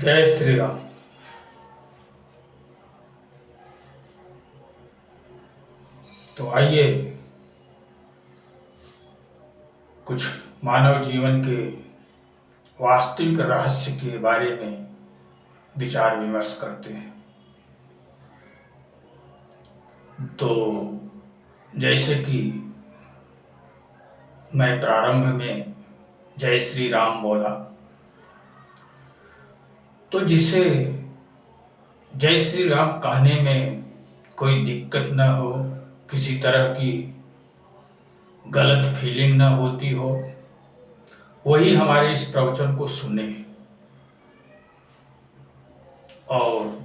जय श्री राम। तो आइए कुछ मानव जीवन के वास्तविक रहस्य के बारे में विचार विमर्श करते हैं। तो जैसे कि मैं प्रारंभ में जय श्री राम बोला, तो जिसे जय श्री राम कहने में कोई दिक्कत न हो, किसी तरह की गलत फीलिंग न होती हो, वही हमारे इस प्रवचन को सुने और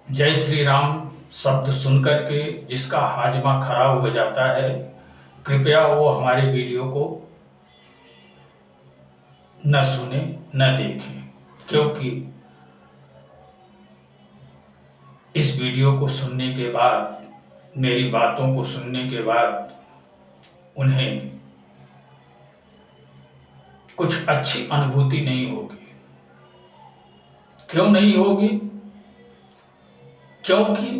जय श्री राम शब्द सुनकर के जिसका हाजमा खराब हो जाता है, कृपया वो हमारे वीडियो को न सुने न देखें, क्योंकि इस वीडियो को सुनने के बाद, मेरी बातों को सुनने के बाद उन्हें कुछ अच्छी अनुभूति नहीं होगी। क्यों नहीं होगी? क्योंकि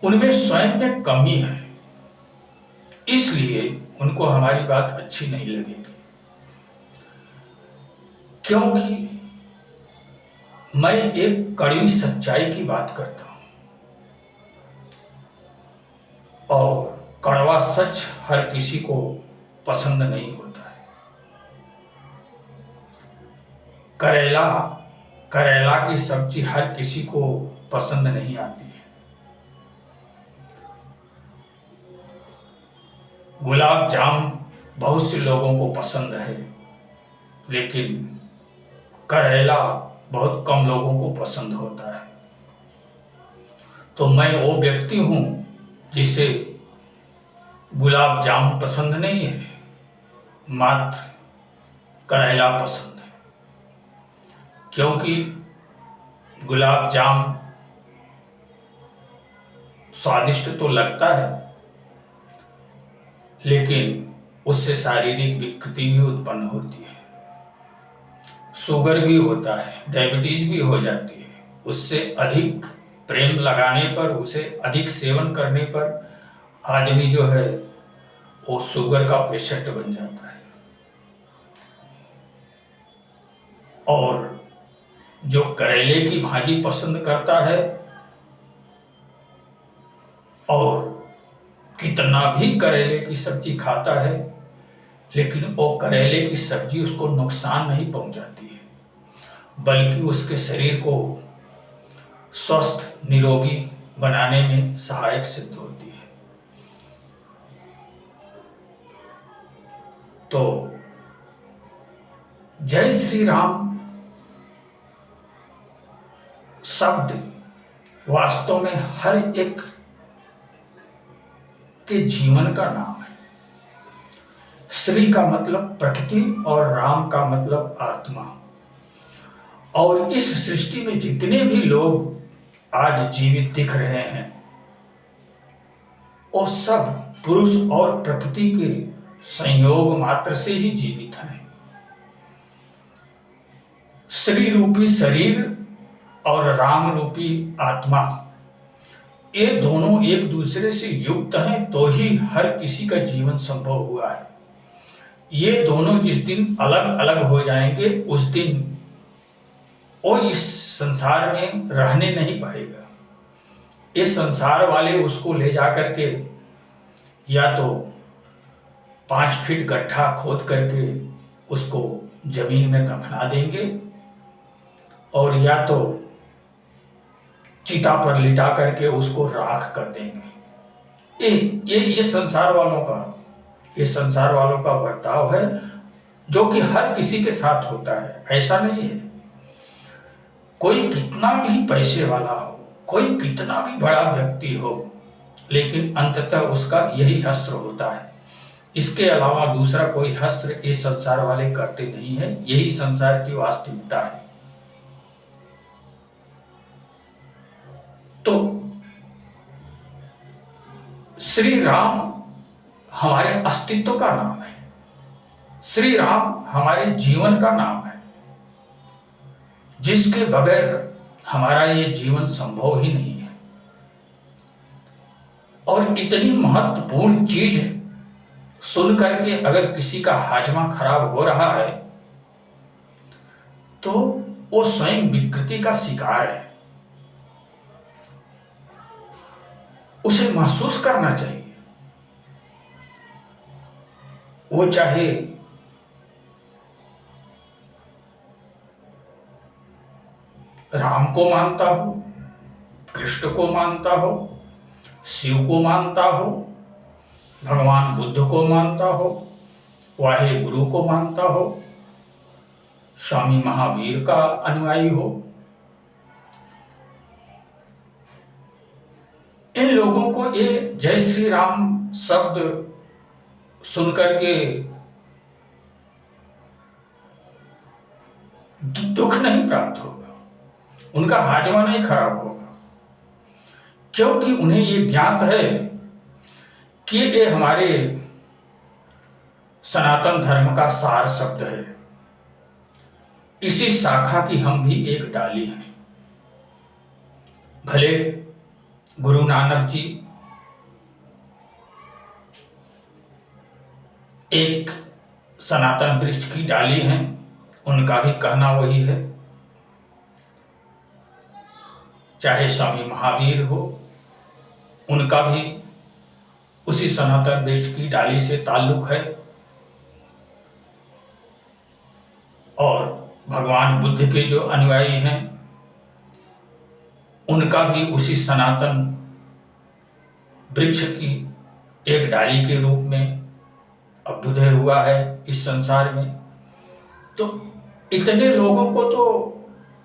उनमें स्वयं में कमी है, इसलिए उनको हमारी बात अच्छी नहीं लगेगी। क्योंकि मैं एक कड़वी सच्चाई की बात करता हूं और कड़वा सच हर किसी को पसंद नहीं होता है। करेला की सब्जी हर किसी को पसंद नहीं आती है। गुलाब जामुन बहुत से लोगों को पसंद है, लेकिन करेला बहुत कम लोगों को पसंद होता है। तो मैं वो व्यक्ति हूं जिसे गुलाब जामुन पसंद नहीं है, मात्र करेला पसंद है। क्योंकि गुलाब जामुन स्वादिष्ट तो लगता है, लेकिन उससे शारीरिक विकृति भी उत्पन्न होती है। शुगर भी होता है, डायबिटीज भी हो जाती है। उससे अधिक प्रेम लगाने पर, उसे अधिक सेवन करने पर आदमी जो है वो शुगर का पेशेंट बन जाता है। और जो करेले की भाजी पसंद करता है और कितना भी करेले की सब्जी खाता है, लेकिन वो करेले की सब्जी उसको नुकसान नहीं पहुंचाती है, बल्कि उसके शरीर को स्वस्थ निरोगी बनाने में सहायक सिद्ध होती है। तो जय श्री राम शब्द वास्तव में हर एक के जीवन का नाम है। श्री का मतलब प्रकृति और राम का मतलब आत्मा। और इस सृष्टि में जितने भी लोग आज जीवित दिख रहे हैं, वो सब पुरुष और प्रकृति के संयोग मात्र से ही जीवित हैं। श्री रूपी शरीर और राम रूपी आत्मा, ये दोनों एक दूसरे से युक्त हैं, तो ही हर किसी का जीवन संभव हुआ है। ये दोनों जिस दिन अलग अलग हो जाएंगे, उस दिन वो इस संसार में रहने नहीं पाएगा। ये संसार वाले उसको ले जाकर के या तो 5 फीट गड्ढा खोद करके उसको जमीन में दफना देंगे, और या तो चिता पर लिटा करके उसको राख कर देंगे। ये संसार वालों का बर्ताव है, जो कि हर किसी के साथ होता है। ऐसा नहीं है कोई कितना भी पैसे वाला हो, कोई कितना भी बड़ा व्यक्ति हो, लेकिन अंततः उसका यही हस्त्र होता है। इसके अलावा दूसरा कोई हस्त्र ये संसार वाले करते नहीं है। यही संसार की वास्तविकता है। तो श्री राम हमारे अस्तित्व का नाम है। श्री राम हमारे जीवन का नाम है, जिसके बगैर हमारा ये जीवन संभव ही नहीं है। और इतनी महत्वपूर्ण चीज सुन करके अगर किसी का हाजमा खराब हो रहा है तो वो स्वयं विकृति का शिकार है। उसे महसूस करना चाहिए, वो चाहे राम को मानता हो, कृष्ण को मानता हो, शिव को मानता हो, भगवान बुद्ध को मानता हो, वाहे गुरु को मानता हो, स्वामी महावीर का अनुयायी हो। इन लोगों को ये जय श्री राम शब्द सुनकर के दुख नहीं प्राप्त होगा, उनका हाजमा नहीं खराब होगा, क्योंकि उन्हें ये ज्ञात है कि ये हमारे सनातन धर्म का सार शब्द है। इसी शाखा की हम भी एक डाली हैं। भले गुरु नानक जी एक सनातन वृक्ष की डाली हैं, उनका भी कहना वही है। चाहे स्वामी महावीर हो, उनका भी उसी सनातन वृक्ष की डाली से ताल्लुक है। और भगवान बुद्ध के जो अनुयायी हैं, उनका भी उसी सनातन वृक्ष की एक डाली के रूप में अभ्युदय हुआ है इस संसार में। तो इतने लोगों को तो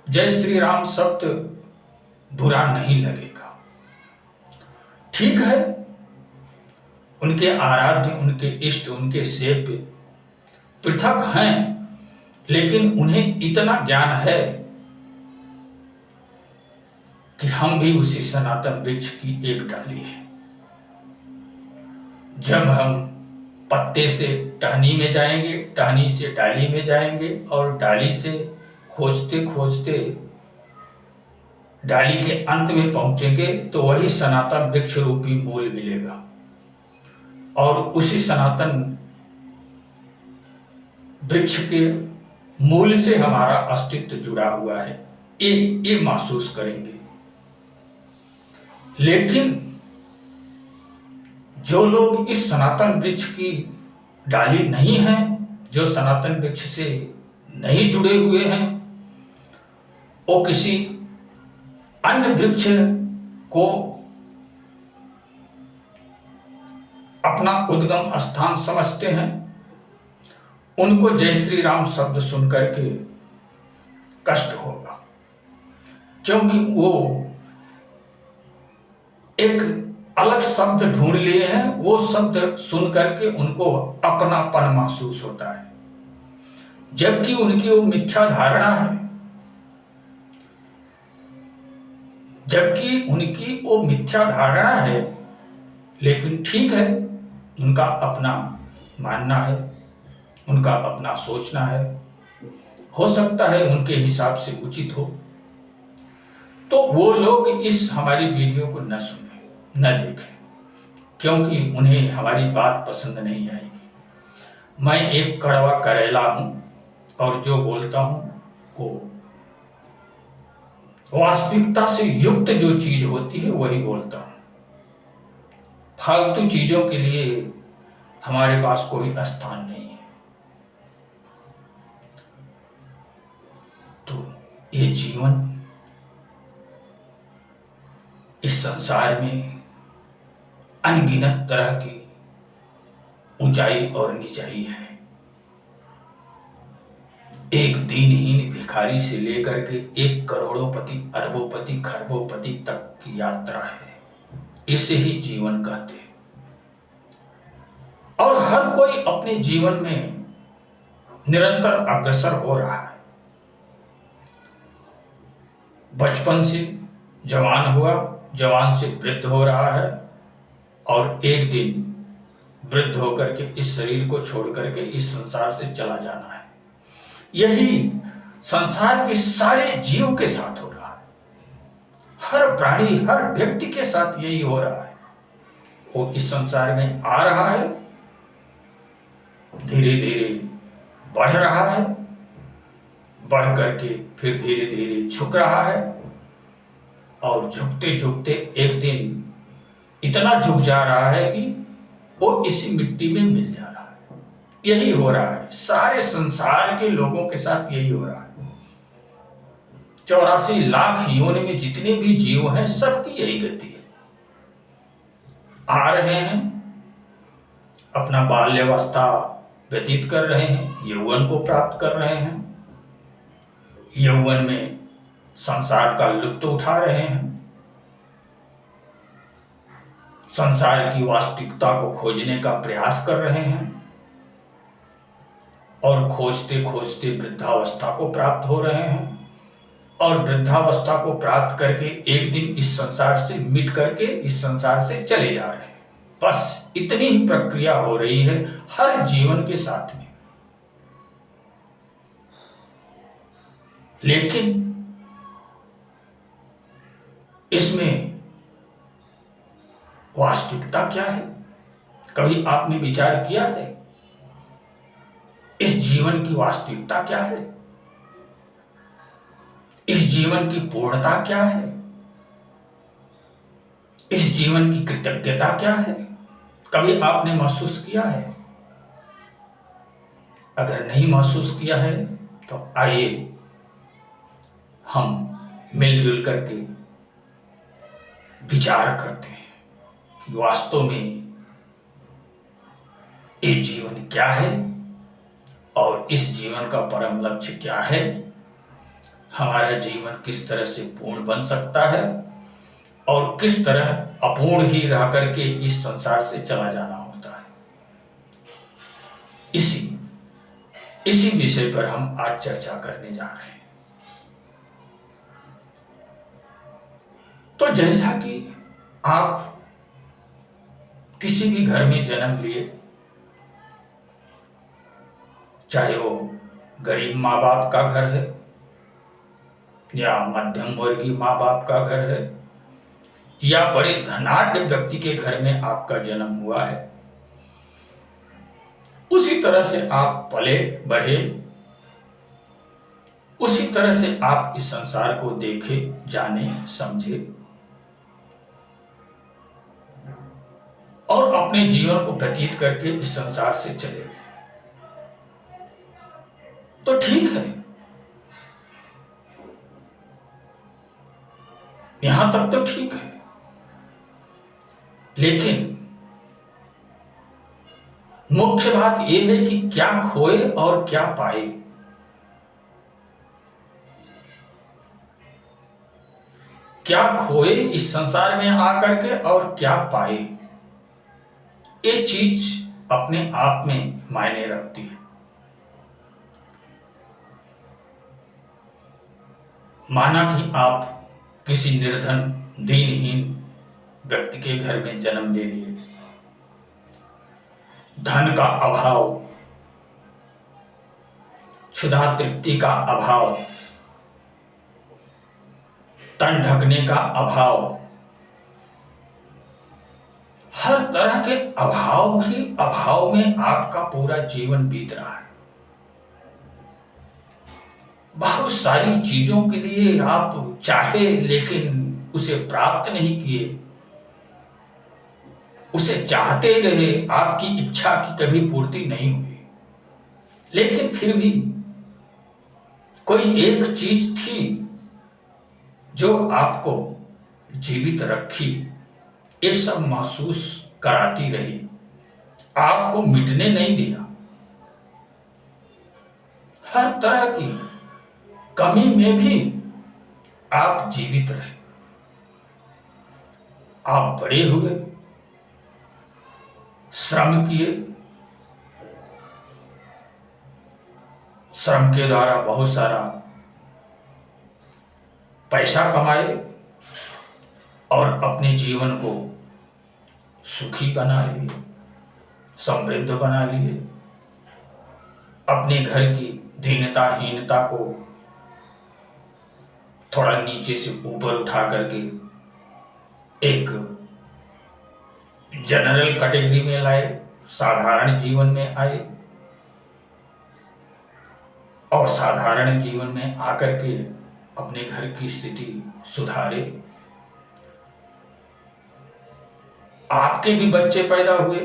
जय श्री राम शब्द बुरा नहीं लगेगा। ठीक है, उनके आराध्य, उनके इष्ट, उनके सेव्य पृथक हैं, लेकिन उन्हें इतना ज्ञान है कि हम भी उसी सनातन वृक्ष की एक डाली है। जब हम पत्ते से टहनी में जाएंगे, टहनी से डाली में जाएंगे, और डाली से खोजते खोजते डाली के अंत में पहुंचेंगे तो वही सनातन वृक्ष रूपी मूल मिलेगा। और उसी सनातन वृक्ष के मूल से हमारा अस्तित्व जुड़ा हुआ है, ये महसूस करेंगे। लेकिन जो लोग इस सनातन वृक्ष की डाली नहीं हैं, जो सनातन वृक्ष से नहीं जुड़े हुए हैं, वो किसी अन्य वृक्ष को अपना उद्गम स्थान समझते हैं, उनको जय श्री राम शब्द सुनकर के कष्ट होगा, क्योंकि वो एक अलग शब्द ढूंढ लिए हैं। वो शब्द सुन करके उनको अपनापन महसूस होता है, जबकि उनकी वो मिथ्या धारणा है, जबकि उनकी वो मिथ्या धारणा है। लेकिन ठीक है, उनका अपना मानना है, उनका अपना सोचना है, हो सकता है उनके हिसाब से उचित हो। तो वो लोग इस हमारी वीडियो को न सुने, न देखें, क्योंकि उन्हें हमारी बात पसंद नहीं आएगी। मैं एक कड़वा करेला हूं, और जो बोलता हूं वो वास्तविकता से युक्त जो चीज होती है वही बोलता हूं। फालतू चीजों के लिए हमारे पास कोई स्थान नहीं है। तो ये जीवन इस संसार में अनगिनत तरह की ऊंचाई और नीचाई है। एक दीनहीन भिखारी से लेकर के एक करोड़ोपति, अरबोपति, खरबोपति तक की यात्रा है। इसे ही जीवन कहते हैं। और हर कोई अपने जीवन में निरंतर अग्रसर हो रहा है। बचपन से जवान हुआ, जवान से वृद्ध हो रहा है, और एक दिन वृद्ध होकर के इस शरीर को छोड़ करके इस संसार से चला जाना है। यही संसार के सारे जीव के साथ हो रहा है, हर प्राणी, हर व्यक्ति के साथ यही हो रहा है। वो इस संसार में आ रहा है, धीरे धीरे बढ़ रहा है, बढ़ करके फिर धीरे धीरे झुक रहा है, और झुकते झुकते एक दिन इतना झुक जा रहा है कि वो इसी मिट्टी में मिल जा रहा है। यही हो रहा है, सारे संसार के लोगों के साथ यही हो रहा है। 84 लाख योनि में जितने भी जीव हैं, सबकी यही गति है। आ रहे हैं, अपना बाल्यावस्था व्यतीत कर रहे हैं, यौवन को प्राप्त कर रहे हैं, यौवन में संसार का लुत्फ उठा रहे हैं, संसार की वास्तविकता को खोजने का प्रयास कर रहे हैं, और खोजते खोजते वृद्धावस्था को प्राप्त हो रहे हैं, और वृद्धावस्था को प्राप्त करके एक दिन इस संसार से मिट करके इस संसार से चले जा रहे हैं। बस इतनी ही प्रक्रिया हो रही है हर जीवन के साथ में। लेकिन इसमें वास्तविकता क्या है, कभी आपने विचार किया है? इस जीवन की वास्तविकता क्या है? इस जीवन की पूर्णता क्या है? इस जीवन की कृतज्ञता क्या है? कभी आपने महसूस किया है? अगर नहीं महसूस किया है तो आइए हम मिलजुल करके विचार करते हैं कि वास्तव में ये जीवन क्या है और इस जीवन का परम लक्ष्य क्या है। हमारा जीवन किस तरह से पूर्ण बन सकता है और किस तरह अपूर्ण ही रह करके इस संसार से चला जाना होता है। इसी विषय पर हम आज चर्चा करने जा रहे हैं। तो जैसा कि आप किसी भी घर में जन्म लिए, चाहे वो गरीब माँ बाप का घर है या मध्यम वर्गीय माँ बाप का घर है या बड़े धनाढ्य व्यक्ति के घर में आपका जन्म हुआ है, उसी तरह से आप पले बढ़े, उसी तरह से आप इस संसार को देखे, जाने, समझे और अपने जीवन को व्यतीत करके इस संसार से चले गए। तो ठीक है, यहां तक तो ठीक है, लेकिन मुख्य बात यह है कि क्या खोए और क्या पाए। क्या खोए इस संसार में आकर के और क्या पाए, ये चीज अपने आप में मायने रखती है। माना कि आप किसी निर्धन दीनहीन व्यक्ति के घर में जन्म ले लिए, धन का अभाव, क्षुधा तृप्ति का अभाव, तन ढकने का अभाव, हर तरह के अभाव ही अभाव में आपका पूरा जीवन बीत रहा है। बहुत सारी चीजों के लिए आप चाहे लेकिन उसे प्राप्त नहीं किए, उसे चाहते रहे, आपकी इच्छा की कभी पूर्ति नहीं हुई, लेकिन फिर भी कोई एक चीज थी जो आपको जीवित रखी, ये सब महसूस कराती रही, आपको मिटने नहीं दिया। हर तरह की कमी में भी आप जीवित रहे, आप बड़े हुए, श्रम किए, श्रम के द्वारा बहुत सारा पैसा कमाए और अपने जीवन को सुखी बना लिए, समृद्ध बना लिए, अपने घर की दीनता को थोड़ा नीचे से ऊपर उठा करके एक जनरल कैटेगरी में लाए, साधारण जीवन में आए, और साधारण जीवन में आकर के अपने घर की स्थिति सुधारे। आपके भी बच्चे पैदा हुए।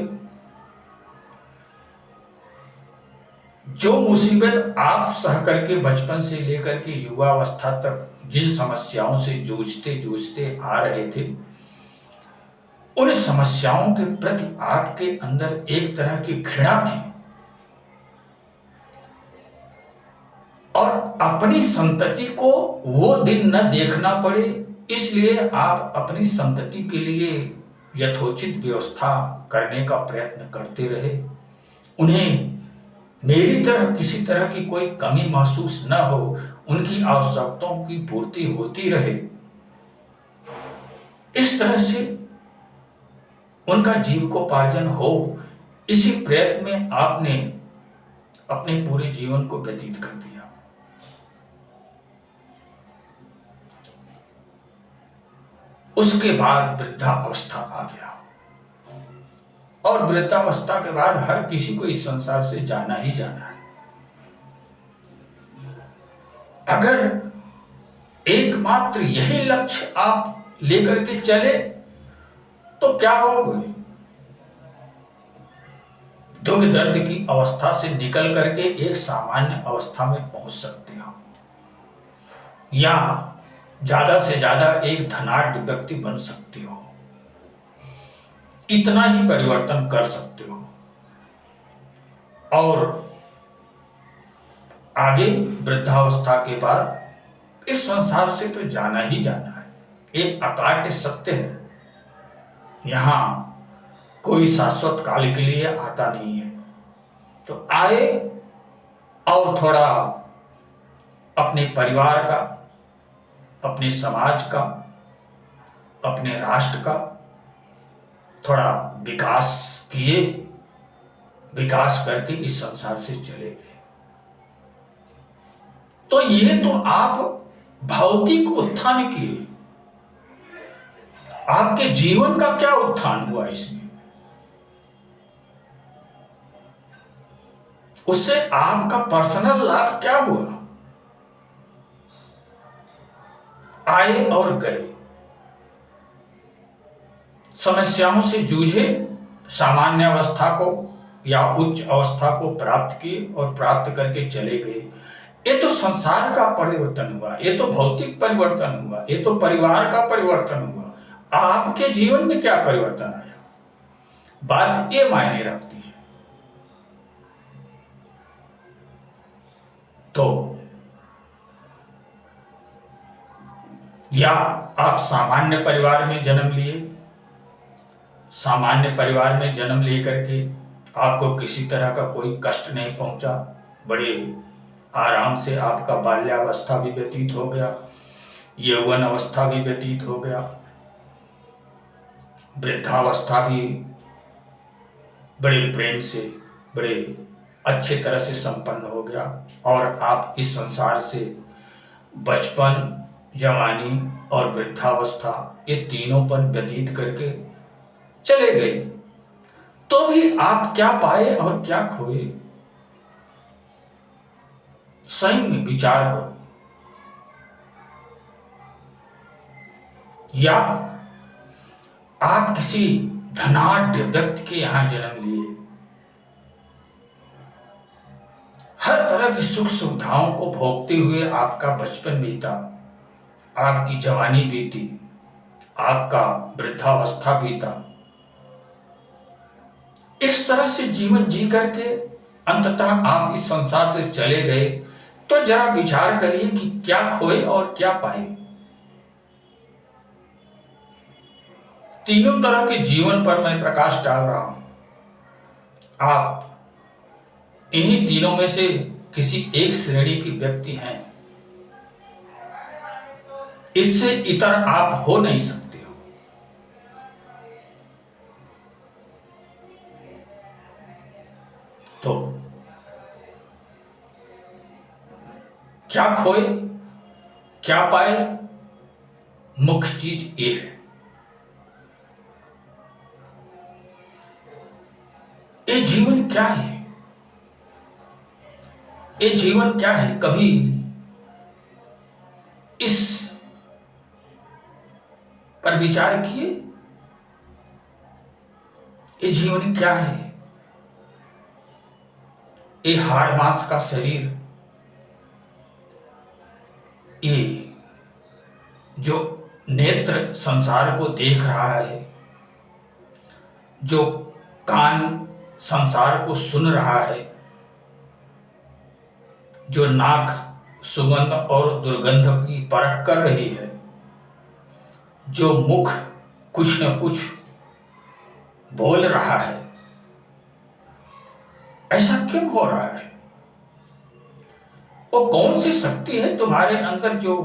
जो मुसीबत आप सह करके बचपन से लेकर के युवावस्था तक जिन समस्याओं से जूझते जूझते आ रहे थे, उन समस्याओं के प्रति आपके अंदर एक तरह की घृणा थी, और अपनी संतति को वो दिन न देखना पड़े, इसलिए आप अपनी संतति के लिए यथोचित व्यवस्था करने का प्रयत्न करते रहे। उन्हें मेरी तरह किसी तरह की कोई कमी महसूस न हो, उनकी आवश्यकताओं की पूर्ति होती रहे, इस तरह से उनका जीविकोपार्जन हो, इसी प्रयत्न में आपने अपने पूरे जीवन को व्यतीत कर दिया। उसके बाद वृद्धावस्था आ गया, और वृद्धावस्था के बाद हर किसी को इस संसार से जाना ही जाना है। अगर एकमात्र यही लक्ष्य आप लेकर के चले तो क्या होगे? दुख दर्द की अवस्था से निकल करके एक सामान्य अवस्था में पहुंच सकते हो, या ज्यादा से ज्यादा एक धनाढ्य व्यक्ति बन सकते हो, इतना ही परिवर्तन कर सकते हो। और आगे वृद्धावस्था के बाद इस संसार से तो जाना ही जाना है, एक अकाट्य सत्य है। यहां कोई शाश्वत काल के लिए आता नहीं है, तो आए और थोड़ा अपने परिवार का, अपने समाज का, अपने राष्ट्र का थोड़ा विकास किए, विकास करके इस संसार से चले गए। तो ये तो आप भौतिक उत्थान किए, आपके जीवन का क्या उत्थान हुआ इसमें? उससे आपका पर्सनल लाभ क्या हुआ? आए और गए, समस्याओं से जूझे, सामान्य अवस्था को या उच्च अवस्था को प्राप्त किए और प्राप्त करके चले गए। ये तो संसार का परिवर्तन हुआ, ये तो भौतिक परिवर्तन हुआ, ये तो परिवार का परिवर्तन हुआ। आपके जीवन में क्या परिवर्तन आया? बात ये मायने रखती है। तो या आप सामान्य परिवार में जन्म लिए, सामान्य परिवार में जन्म लेकर के आपको किसी तरह का कोई कष्ट नहीं पहुंचा, बड़े आराम से आपका बाल्यावस्था भी व्यतीत हो गया, यौवन अवस्था भी व्यतीत हो गया, वृद्धावस्था भी बड़े प्रेम से, बड़े अच्छे तरह से संपन्न हो गया, और आप इस संसार से बचपन, जवानी और वृद्धावस्था ये तीनों पर व्यतीत करके चले गए। तो भी आप क्या पाए और क्या खोए? स्वयं में विचार करो। या आप किसी धनाढ्य व्यक्ति के यहां जन्म लिए, हर तरह की सुख सुविधाओं को भोगते हुए आपका बचपन बीता, आपकी जवानी बीती, आपका वृद्धावस्था बीता, इस तरह से जीवन जी करके अंततः आप इस संसार से चले गए, तो जरा विचार करिए कि क्या खोए और क्या पाए। तीनों तरह के जीवन पर मैं प्रकाश डाल रहा हूं। आप इन्हीं तीनों में से किसी एक श्रेणी के व्यक्ति हैं, इससे इतर आप हो नहीं सकते हो। तो क्या खोए क्या पाए, मुख्य चीज ये है। ये जीवन क्या है, ये जीवन क्या है, कभी इस पर विचार किए? ये जीवन क्या है? ये हाड़ मांस का शरीर, ये जो नेत्र संसार को देख रहा है, जो कान संसार को सुन रहा है, जो नाक सुगंध और दुर्गंध की परख कर रही है, जो मुख कुछ न कुछ बोल रहा है, ऐसा क्यों हो रहा है? वो कौन सी शक्ति है तुम्हारे अंदर जो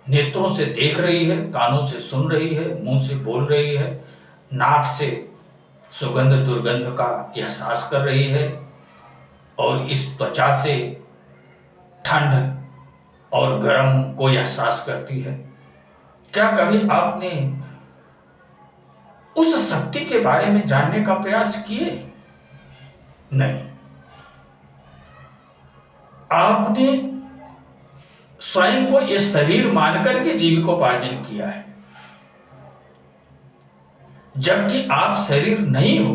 नेत्रों से देख रही है, कानों से सुन रही है, मुंह से बोल रही है, नाक से सुगंध दुर्गंध का एहसास कर रही है, और इस त्वचा से ठंड और गर्म को एहसास करती है? क्या कभी आपने उस शक्ति के बारे में जानने का प्रयास किए? नहीं। आपने स्वयं को ये शरीर मानकर के जीविकोपार्जन किया है, जबकि आप शरीर नहीं हो।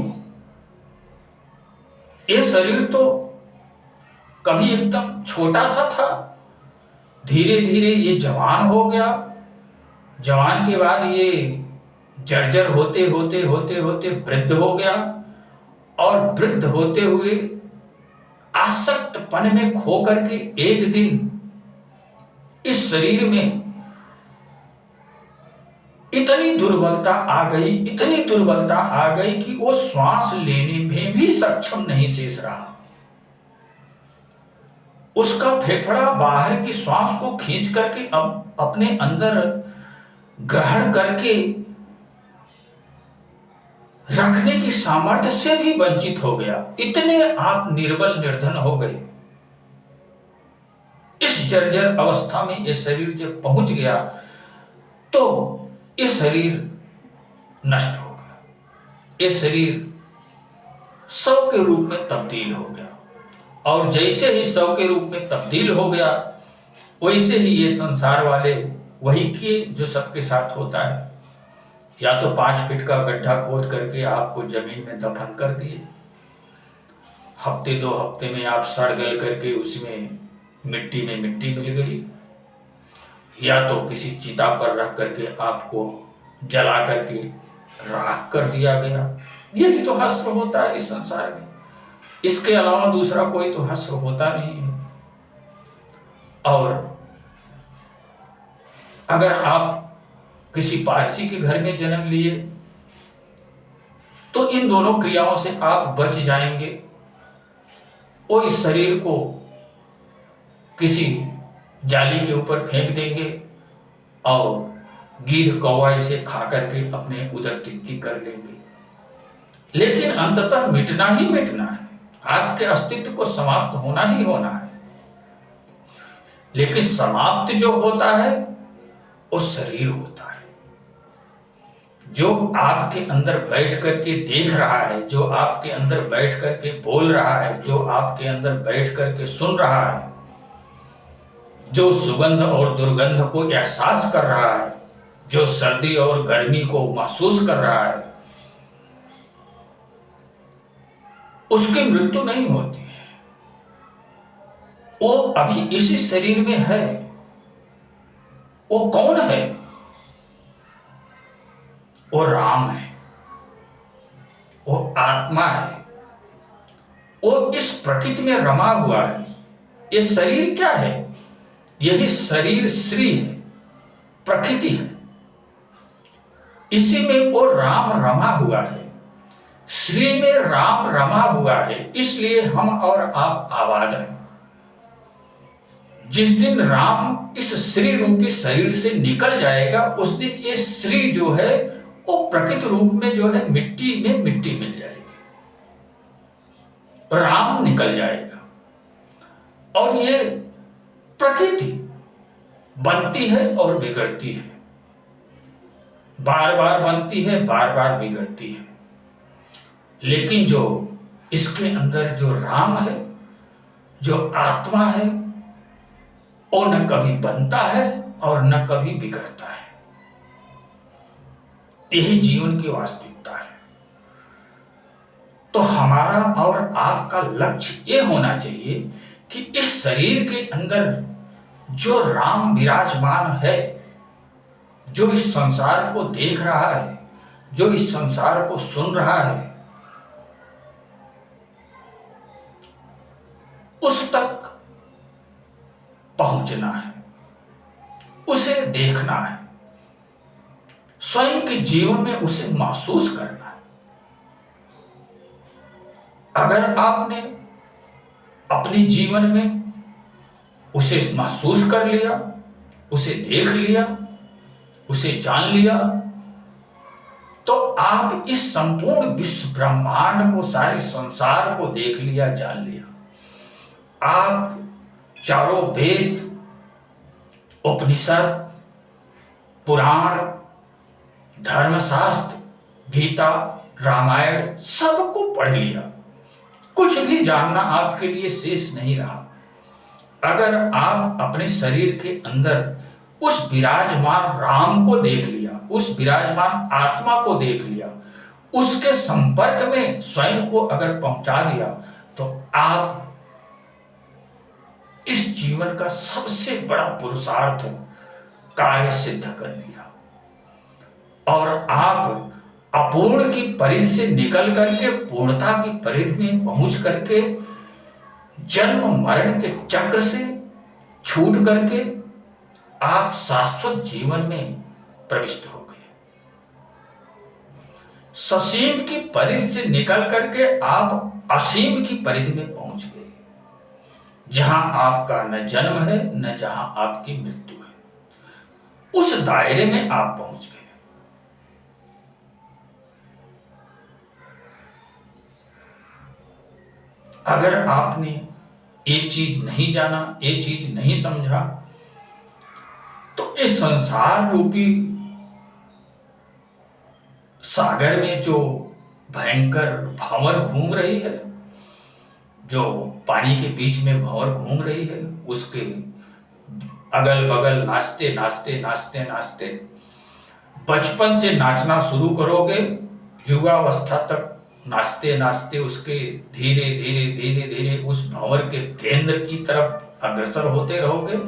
ये शरीर तो कभी एकदम छोटा सा था, धीरे धीरे ये जवान हो गया, जवान के बाद ये जर्जर होते होते होते होते वृद्ध हो गया, और वृद्ध होते हुए आसक्तपन में खो करके एक दिन इस शरीर में इतनी दुर्बलता आ गई, इतनी दुर्बलता आ गई कि वो श्वास लेने में भी सक्षम नहीं शेष रहा। उसका फेफड़ा बाहर की श्वास को खींच करके अब अपने अंदर ग्रहण करके रखने की सामर्थ्य से भी वंचित हो गया। इतने आप निर्बल निर्धन हो गए। इस जर्जर अवस्था में ये शरीर जब पहुंच गया तो ये शरीर नष्ट हो गया, ये शरीर शव के रूप में तब्दील हो गया, और जैसे ही शव के रूप में तब्दील हो गया वैसे ही ये संसार वाले वही किए जो सबके साथ होता है, या तो 5 फीट का गड्ढा खोद करके आपको जमीन में दफन कर दिए, हफ्ते 2 हफ्ते में आप सड़ गल करके उसमें मिट्टी में मिट्टी मिल गई, या तो किसी चिता पर रख करके आपको जला करके राख कर दिया गया। यही तो हश्र होता है इस संसार में, इसके अलावा दूसरा कोई तो हश्र होता नहीं है। और अगर आप किसी पारसी के घर में जन्म लिए तो इन दोनों क्रियाओं से आप बच जाएंगे। वो इस शरीर को किसी जाली के ऊपर फेंक देंगे और गीध कौवा इसे खा करके अपने उदर तृप्ति कर लेंगे, लेकिन अंततः मिटना ही मिटना है, आपके अस्तित्व को समाप्त होना ही होना है। लेकिन समाप्त जो होता है वो शरीर होता है, जो आपके अंदर बैठ करके देख रहा है, जो आपके अंदर बैठ करके बोल रहा है, जो आपके अंदर बैठ करके सुन रहा है, जो सुगंध और दुर्गंध को एहसास कर रहा है, जो सर्दी और गर्मी को महसूस कर रहा है, उसकी मृत्यु नहीं होती है। वो अभी इसी शरीर में है। वो कौन है? वो राम है, वो आत्मा है, वो इस प्रकृति में रमा हुआ है। ये शरीर क्या है? यही शरीर श्री है, प्रकृति है, इसी में वो राम रमा हुआ है, श्री में राम रमा हुआ है, इसलिए हम और आप आबाद हैं। जिस दिन राम इस श्री रूपी शरीर से निकल जाएगा उस दिन ये श्री जो है वो प्रकृति रूप में जो है मिट्टी में मिट्टी मिल जाएगी। राम निकल जाएगा। और ये प्रकृति बनती है और बिगड़ती है, बार बार बनती है, बार बार बिगड़ती है। लेकिन जो इसके अंदर जो राम है, जो आत्मा है, वो न कभी बनता है और न कभी बिगड़ता है। यही जीवन की वास्तविकता है। तो हमारा और आपका लक्ष्य ये होना चाहिए कि इस शरीर के अंदर जो राम विराजमान है, जो इस संसार को देख रहा है, जो इस संसार को सुन रहा है, उस तक पहुंचना है, उसे देखना है, स्वयं के जीवन में उसे महसूस करना है। अगर आपने अपने जीवन में उसे महसूस कर लिया, उसे देख लिया, उसे जान लिया, तो आप इस संपूर्ण विश्व ब्रह्मांड को, सारे संसार को देख लिया, जान लिया। आप चारों वेद, उपनिषद, पुराण, धर्मशास्त्र, गीता, रामायण सबको पढ़ लिया। कुछ भी जानना आपके लिए शेष नहीं रहा। अगर आप अपने शरीर के अंदर उस विराजमान राम को देख लिया, उस विराजमान आत्मा को देख लिया, उसके संपर्क में स्वयं को अगर पहुंचा दिया, तो आप इस जीवन का सबसे बड़ा पुरुषार्थ कार्य सिद्ध कर लिया। और आप अपूर्ण की परिधि से निकल करके पूर्णता की परिधि में पहुंच करके जन्म मरण के चक्र से छूट करके आप शाश्वत जीवन में प्रविष्ट हो गए। ससीम की परिधि से निकल करके आप असीम की परिधि में पहुंच गए, जहां आपका न जन्म है, न जहां आपकी मृत्यु है। उस दायरे में आप पहुंच गए। अगर आपने ये चीज नहीं जाना, ये चीज नहीं समझा, तो इस संसार रूपी सागर में जो भयंकर भंवर घूम रही है, जो पानी के बीच में भंवर घूम रही है, उसके अगल बगल नाचते नाचते नाचते नाचते बचपन से नाचना शुरू करोगे, युवावस्था तक नाचते नाचते उसके धीरे धीरे धीरे धीरे उस भंवर के केंद्र की तरफ अग्रसर होते रहोगे,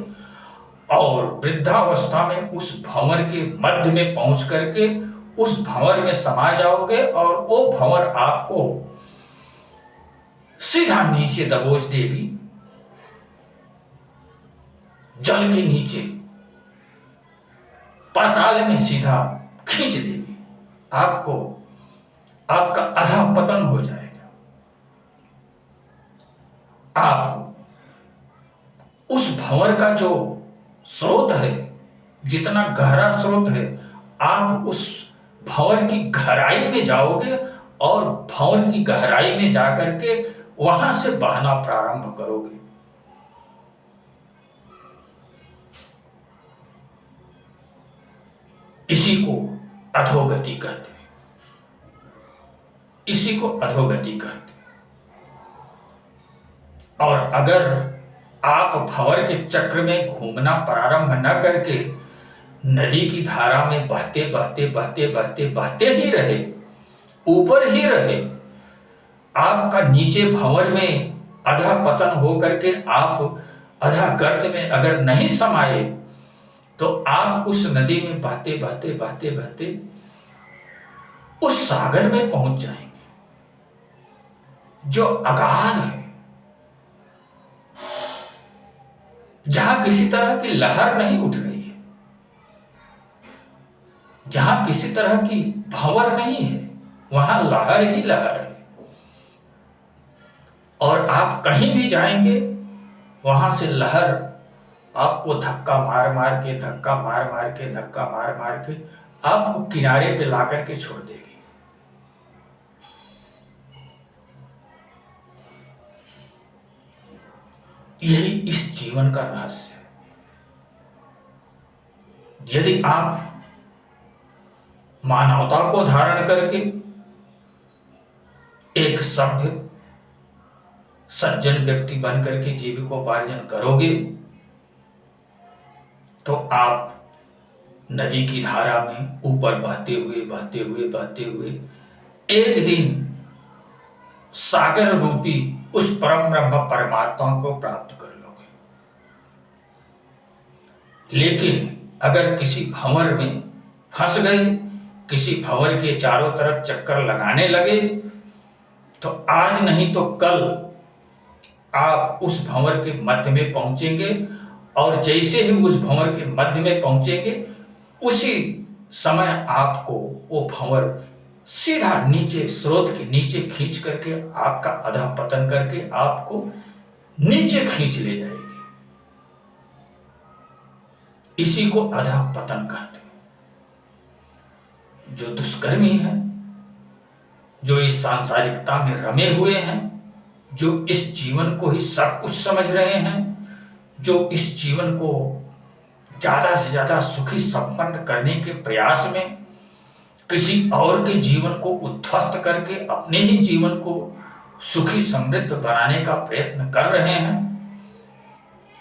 और वृद्धावस्था में उस भंवर के मध्य में पहुंच करके उस भंवर में समा जाओगे, और वो भंवर आपको सीधा नीचे दबोच देगी, जल के नीचे पाताल में सीधा खींच देगी आपको। आपका अधा पतन हो जाएगा। आप उस भंवर का जो स्रोत है, जितना गहरा स्रोत है, आप उस भंवर की गहराई में जाओगे, और भंवर की गहराई में जाकर के वहां से बहना प्रारंभ करोगे। इसी को अधोगति कहते हैं, इसी को अधोगति कहते हैं। और अगर आप भंवर के चक्र में घूमना प्रारंभ न करके नदी की धारा में बहते बहते बहते बहते बहते ही रहे, ऊपर ही रहे, आपका नीचे भंवर में अधा पतन हो करके आप अधा गर्त में अगर नहीं समाये, तो आप उस नदी में बहते बहते बहते बहते उस सागर में पहुंच जाएंगे जो अगाध है, जहां किसी तरह की लहर नहीं उठ रही है, जहां किसी तरह की भंवर नहीं है, वहां लहर ही लहर है। और आप कहीं भी जाएंगे, वहां से लहर आपको धक्का मार मार के धक्का मार मार के धक्का मार मार के आपको किनारे पे ला करके छोड़ देगी। यही इस जीवन का रहस्य है। यदि आप मानवता को धारण करके एक सभ्य सज्जन व्यक्ति बन करके जीविकोपार्जन करोगे तो आप नदी की धारा में ऊपर बहते हुए बहते हुए बहते हुए एक दिन सागर रूपी उस परम ब्रह्म परमात्मा को प्राप्त कर लोगे। लेकिन अगर किसी भंवर में फंस गए, किसी भंवर के चारों तरफ चक्कर लगाने लगे, तो आज नहीं तो कल आप उस भंवर के मध्य में पहुंचेंगे, और जैसे ही उस भंवर के मध्य में पहुंचेंगे उसी समय आपको वो भंवर सीधा नीचे स्रोत के नीचे खींच करके आपका अधःपतन करके आपको नीचे खींच ले जाएगी। इसी को अधःपतन कहते हैं। जो दुष्कर्मी है, जो इस सांसारिकता में रमे हुए हैं, जो इस जीवन को ही सब कुछ समझ रहे हैं, जो इस जीवन को ज्यादा से ज्यादा सुखी संपन्न करने के प्रयास में किसी और के जीवन को उद्ध्वस्त करके अपने ही जीवन को सुखी समृद्ध बनाने का प्रयत्न कर रहे हैं,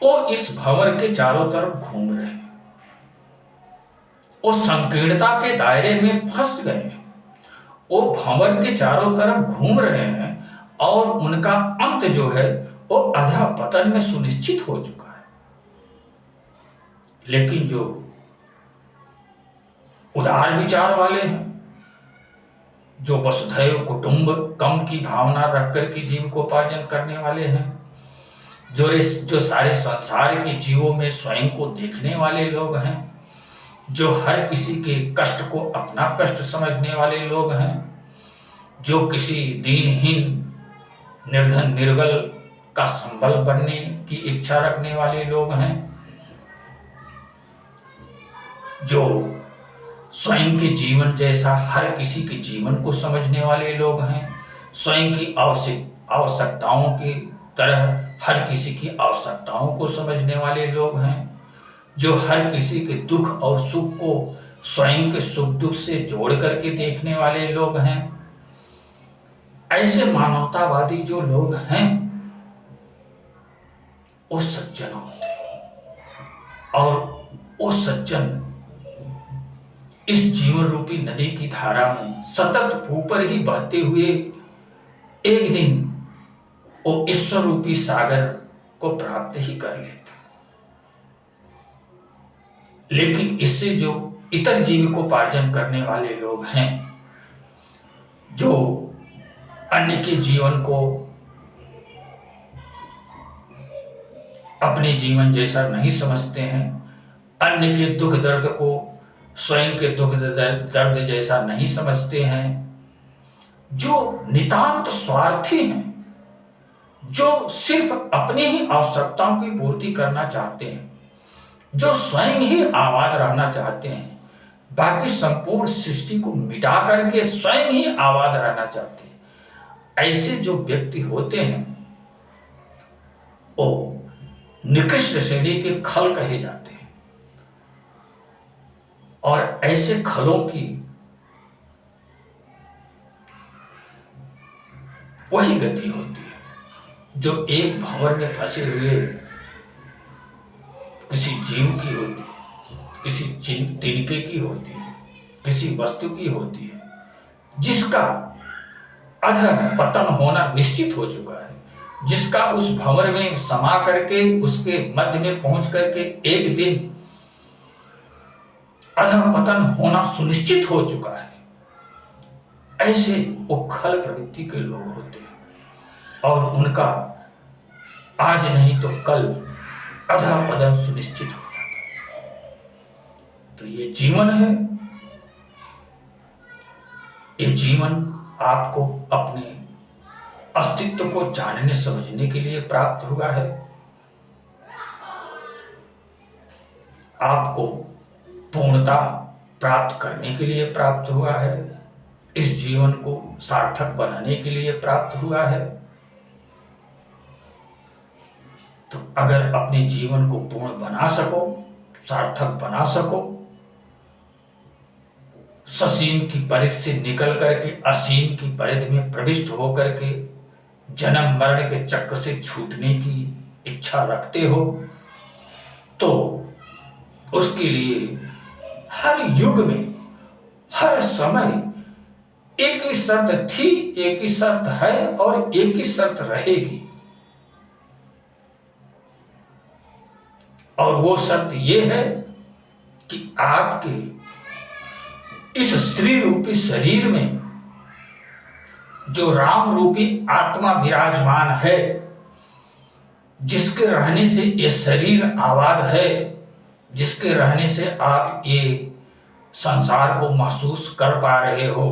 वो इस भंवर के चारों तरफ घूम रहे हैं। वो संकीर्णता के दायरे में फंस गए हैं। वो भंवर के चारों तरफ घूम रहे हैं और उनका अंत जो है वो अधःपतन में सुनिश्चित हो चुका है। लेकिन जो उदार विचार वाले हैं, जो वसुधैव कुटुंबकम की भावना रख करके जीविकोपार्जन करने वाले हैं, जो सारे संसार के जीवों में स्वयं को देखने वाले लोग हैं, जो हर किसी के कष्ट को अपना कष्ट समझने वाले लोग हैं, जो किसी दीनहीन निर्धन निर्बल का संबल बनने की इच्छा रखने वाले लोग हैं, जो स्वयं के जीवन जैसा हर किसी के जीवन को समझने वाले लोग हैं, स्वयं की आवश्यकताओं की तरह हर किसी की आवश्यकताओं को समझने वाले लोग हैं, जो हर किसी के दुख और सुख को स्वयं के सुख दुख से जोड़ करके देखने वाले लोग हैं। ऐसे मानवतावादी जो लोग हैं वो सज्जन होते हैं, और वो सज्जन इस जीवन रूपी नदी की धारा में सतत ऊपर ही बहते हुए एक दिन वो ईश्वर रूपी सागर को प्राप्त ही कर लेते। लेकिन इससे जो इतर जीविकोपार्जन करने वाले लोग हैं, जो अन्य के जीवन को अपने जीवन जैसा नहीं समझते हैं, अन्य के दुख दर्द को स्वयं के दुख दर्द जैसा नहीं समझते हैं, जो नितांत स्वार्थी हैं, जो सिर्फ अपनी ही आवश्यकताओं की पूर्ति करना चाहते हैं, जो स्वयं ही आबाद रहना चाहते हैं, बाकी संपूर्ण सृष्टि को मिटा करके स्वयं ही आबाद रहना चाहते हैं, ऐसे जो व्यक्ति होते हैं वो निकृष्ट श्रेणी के खल कहे जाते हैं। और ऐसे खलों की वही गति होती है जो एक भंवर में फंसे हुए किसी जीव की होती है, किसी तिनके की होती है, किसी वस्तु की होती है, जिसका अधःपतन होना निश्चित हो चुका है, जिसका उस भंवर में समा करके उसके मध्य में पहुंच करके एक दिन अधःपतन होना सुनिश्चित हो चुका है। ऐसे वो खल प्रवृत्ति के लोग होते हैं और उनका आज नहीं तो कल अधःपतन सुनिश्चित हो जाता है। तो ये जीवन है, ये जीवन आपको अपने अस्तित्व को जानने समझने के लिए प्राप्त हुआ है, आपको पूर्णता प्राप्त करने के लिए प्राप्त हुआ है, इस जीवन को सार्थक बनाने के लिए प्राप्त हुआ है। तो तो अगर अपने जीवन को पूर्ण बना सको, सार्थक बना सको, ससीम की परिधि से निकल करके असीम की परिधि में प्रविष्ट होकर के जन्म मरण के चक्र से छूटने की इच्छा रखते हो, तो उसके लिए हर युग में, हर समय एक ही शर्त थी, एक ही शर्त है और एक ही शर्त रहेगी। और वो शर्त ये है कि आपके इस स्त्री रूपी शरीर में जो राम रूपी आत्मा विराजमान है, जिसके रहने से ये शरीर आबाद है, जिसके रहने से आप ये संसार को महसूस कर पा रहे हो,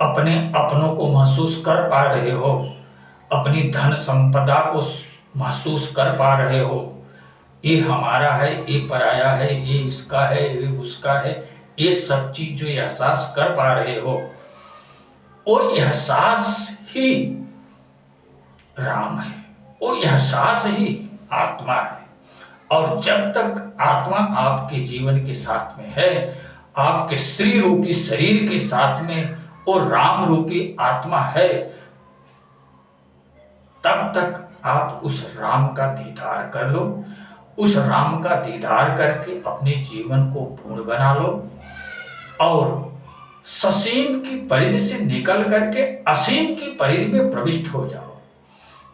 अपने अपनों को महसूस कर पा रहे हो, अपनी धन संपदा को महसूस कर पा रहे हो, ये हमारा है, ये पराया है, ये इसका है, ये उसका है, ये सब चीज जो एहसास कर पा रहे हो, वो एहसास ही राम है, वो एहसास ही आत्मा है। और जब तक आत्मा आपके जीवन के साथ में है, आपके स्त्री रूपी शरीर के साथ में वो राम रूपी आत्मा है, तब तक आप उस राम का दीदार कर लो। उस राम का दीदार करके अपने जीवन को पूर्ण बना लो और ससीम की परिधि से निकल करके असीम की परिधि में प्रविष्ट हो जाओ,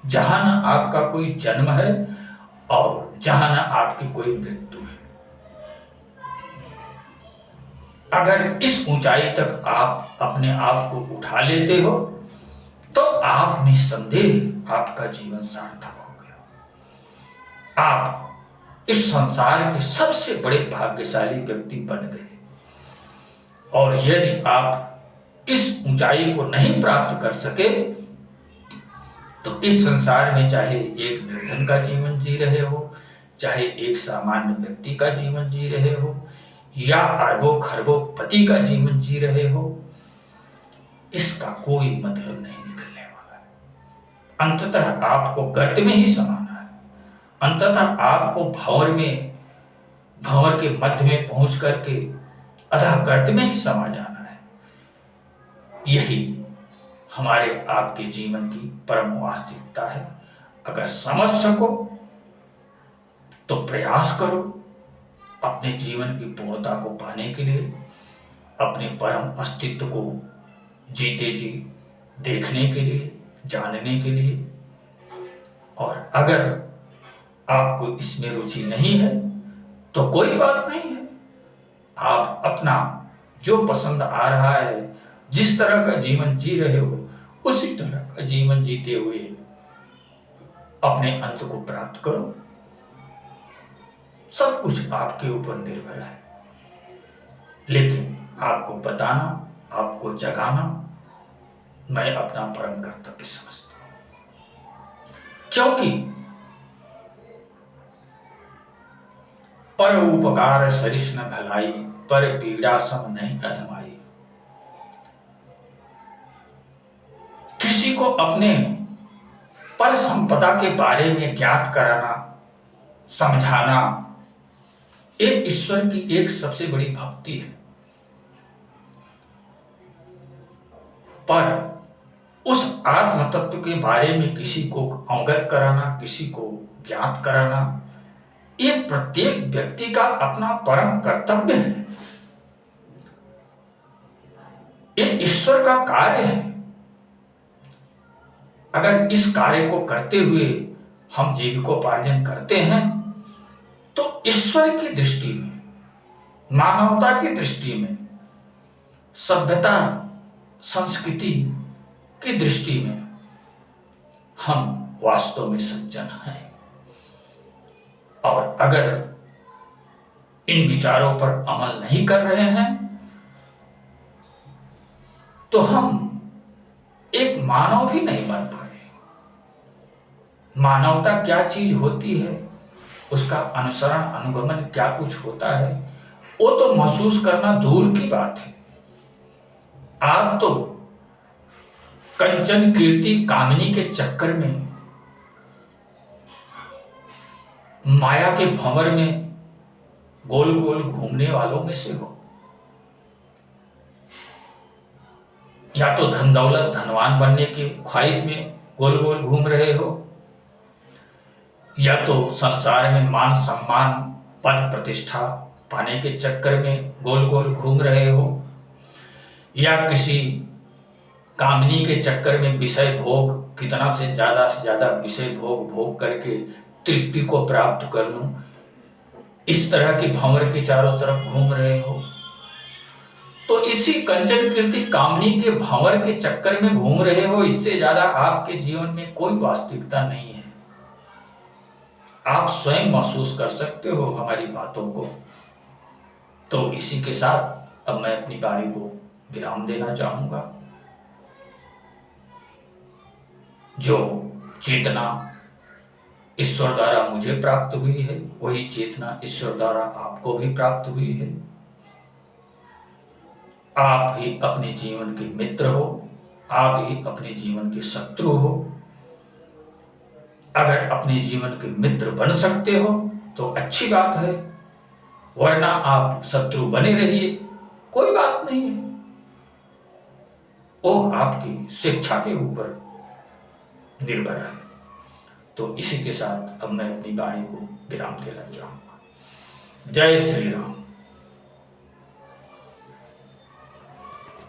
जहां न आपका कोई जन्म है और जहां न आपकी कोई मृत्यु है। अगर इस ऊंचाई तक आप अपने आप को उठा लेते हो, तो आप निस्संदेह आपका जीवन सार्थक हो गया। आप इस संसार के सबसे बड़े भाग्यशाली व्यक्ति बन गए। और यदि आप इस ऊंचाई को नहीं प्राप्त कर सके, तो इस संसार में चाहे एक निर्धन का जीवन जी रहे हो, चाहे एक सामान्य व्यक्ति का जीवन जी रहे हो, या अरबों खरबों पति का जीवन जी रहे हो, इसका कोई मतलब नहीं निकलने वाला है। अंततः आपको गर्त में ही समाना है। अंततः आपको भंवर के मध्य में पहुंच करके अधः गर्त में ही समा जाना है। यही हमारे आपके जीवन की परम वास्तविकता है। अगर समझ सको तो प्रयास करो अपने जीवन की पूर्णता को पाने के लिए, अपने परम अस्तित्व को जीते जी देखने के लिए, जानने के लिए। और अगर आपको इसमें रुचि नहीं है तो कोई बात नहीं है। आप अपना जो पसंद आ रहा है, जिस तरह का जीवन जी रहे हो, उसी तरह का जीवन जीते हुए अपने अंत को प्राप्त करो। सब कुछ आपके ऊपर निर्भर है, लेकिन आपको बताना, आपको जगाना मैं अपना परम कर्तव्य समझता हूं। क्योंकि पर उपकार सरिस न भलाई, पर पीड़ा सम नहीं अधमाई। किसी को अपने पर संपदा के बारे में ज्ञात कराना, समझाना, ये ईश्वर की एक सबसे बड़ी भक्ति है। पर उस आत्म तत्व के बारे में किसी को अवगत कराना, किसी को ज्ञात कराना, ये प्रत्येक व्यक्ति का अपना परम कर्तव्य है। ये ईश्वर का कार्य है। अगर इस कार्य को करते हुए हम जीविकोपार्जन करते हैं, तो ईश्वर की दृष्टि में, मानवता की दृष्टि में, सभ्यता संस्कृति की दृष्टि में हम वास्तव में सज्जन हैं। और अगर इन विचारों पर अमल नहीं कर रहे हैं, तो हम एक मानव भी नहीं बन पाए। मानवता क्या चीज होती है, उसका अनुसरण अनुगमन क्या कुछ होता है, वो तो महसूस करना दूर की बात है। आप तो कंचन कीर्ति कामिनी के चक्कर में माया के भंवर में गोल गोल घूमने वालों में से हो, या तो धन दौलत धनवान बनने की ख्वाहिश में गोल गोल घूम रहे हो, या तो संसार में मान सम्मान पद प्रतिष्ठा पाने के चक्कर में गोल गोल घूम रहे हो, या किसी कामनी के चक्कर में विषय भोग कितना से ज्यादा विषय भोग भोग करके तृप्ति को प्राप्त कर लूं, इस तरह की भंवर के चारों तरफ घूम रहे हो, तो इसी कंचन कीर्ति कामनी के भंवर के चक्कर में घूम रहे हो। इससे ज्यादा आपके जीवन में कोई वास्तविकता नहीं है। आप स्वयं महसूस कर सकते हो हमारी बातों को। तो इसी के साथ अब मैं अपनी वाणी को विराम देना चाहूंगा। जो चेतना ईश्वर द्वारा मुझे प्राप्त हुई है, वही चेतना ईश्वर द्वारा आपको भी प्राप्त हुई है। आप ही अपने जीवन के मित्र हो, आप ही अपने जीवन के शत्रु हो। अगर अपने जीवन के मित्र बन सकते हो तो अच्छी बात है, वरना आप शत्रु बने रहिए, कोई बात नहीं है। वो आपकी शिक्षा के ऊपर निर्भर है। तो इसी के साथ अब मैं अपनी वाणी को विराम देना चाहूंगा। जय श्री राम।